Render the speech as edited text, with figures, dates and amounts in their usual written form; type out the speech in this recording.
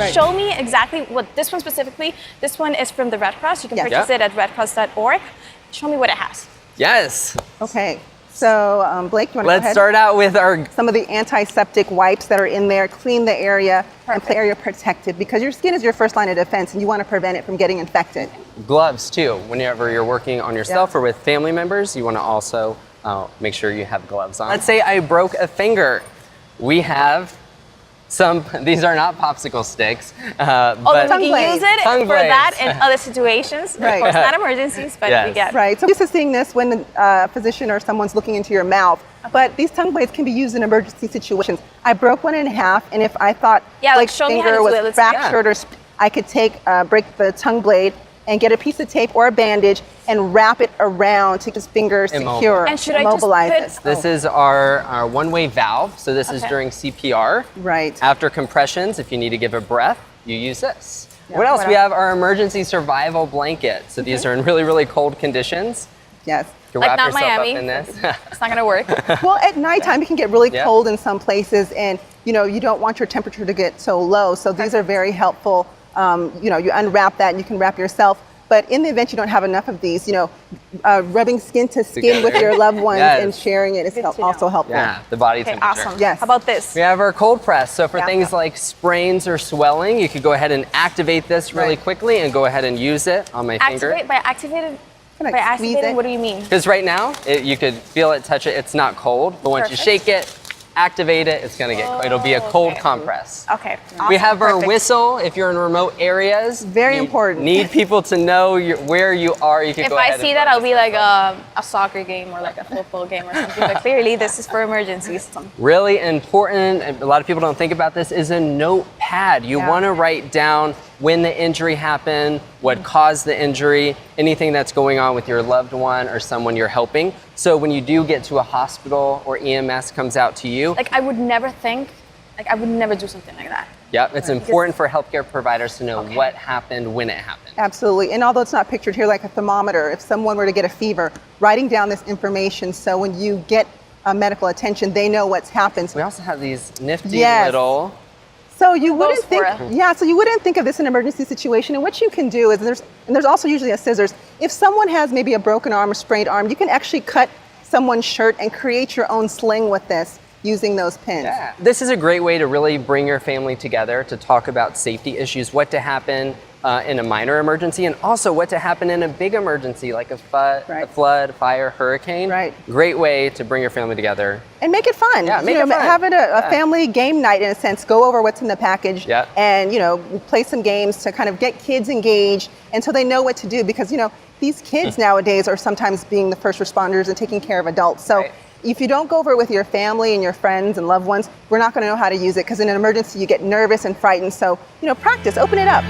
show me exactly what this one specifically. This one is from the Red Cross. You can purchase it at redcross.org. Show me what it has. Yes. Okay. So, Blake, you want to go ahead? Let's start out with some of the antiseptic wipes that are in there. Clean the area and the area protected, because your skin is your first line of defense, and you want to prevent it from getting infected. gloves too. Whenever you're working on yourself or with family members, you want to also make sure you have gloves on. Let's say I broke a finger. We have some, these are not popsicle sticks. But we can use it for that in other situations. Of course, not emergencies, but we get. Right, so used to seeing this when a physician or someone's looking into your mouth, but these tongue blades can be used in emergency situations. I broke one in half, and if I thought like finger was fractured or I could break the tongue blade and get a piece of tape or a bandage and wrap it around to keep his finger secure. And should I immobilize just This is our one-way valve. So this is during CPR. Right. After compressions, if you need to give a breath, you use this. What else? We have our emergency survival blanket. So these are in really, really cold conditions. Yes. You can like wrap not yourself Miami. up in this. It's not gonna work. Well, at nighttime it can get really cold in some places, and you don't want your temperature to get so low. So these are very helpful. You unwrap that and you can wrap yourself. But in the event you don't have enough of these, rubbing skin to skin with your loved ones and sharing it is also helpful. Yeah, the body temperature. Awesome. Yes. How about this? We have our cold press. So for things like sprains or swelling, you could go ahead and activate this really quickly and go ahead and use it on my finger. By activating, what do you mean? Because right now, you could feel it, touch it, it's not cold, but once you shake it, activate it, it's gonna get, it'll be a cold compress. Okay. Awesome. We have our whistle if you're in remote areas. Very important. Need people to know where you are. You can go ahead. If I see that, I'll be like a soccer game or like a football game or something. But clearly, this is for emergencies. Really important, and a lot of people don't think about this, is a notepad. You want to write down when the injury happened, what caused the injury, anything that's going on with your loved one or someone you're helping. So when you do get to a hospital or EMS comes out to you. Like I would never do something like that. Yeah, it's important for healthcare providers to know what happened, when it happened. Absolutely, and although it's not pictured here like a thermometer, if someone were to get a fever, writing down this information so when you get medical attention, they know what's happened. We also have these nifty little... So you wouldn't think, so you wouldn't think of this in an emergency situation. And what you can do is there's also usually a scissors. If someone has maybe a broken arm or sprained arm, you can actually cut someone's shirt and create your own sling with this using those pins. Yeah. This is a great way to really bring your family together to talk about safety issues, what to happen in a minor emergency, and also what to happen in a big emergency like a flood, fire, hurricane. Right. Great way to bring your family together. And make it fun. Yeah, make it fun. Have it a family game night in a sense. Go over what's in the package and play some games to kind of get kids engaged and so they know what to do, because these kids nowadays are sometimes being the first responders and taking care of adults. So if you don't go over it with your family and your friends and loved ones, we're not going to know how to use it, because in an emergency you get nervous and frightened. So, practice, open it up.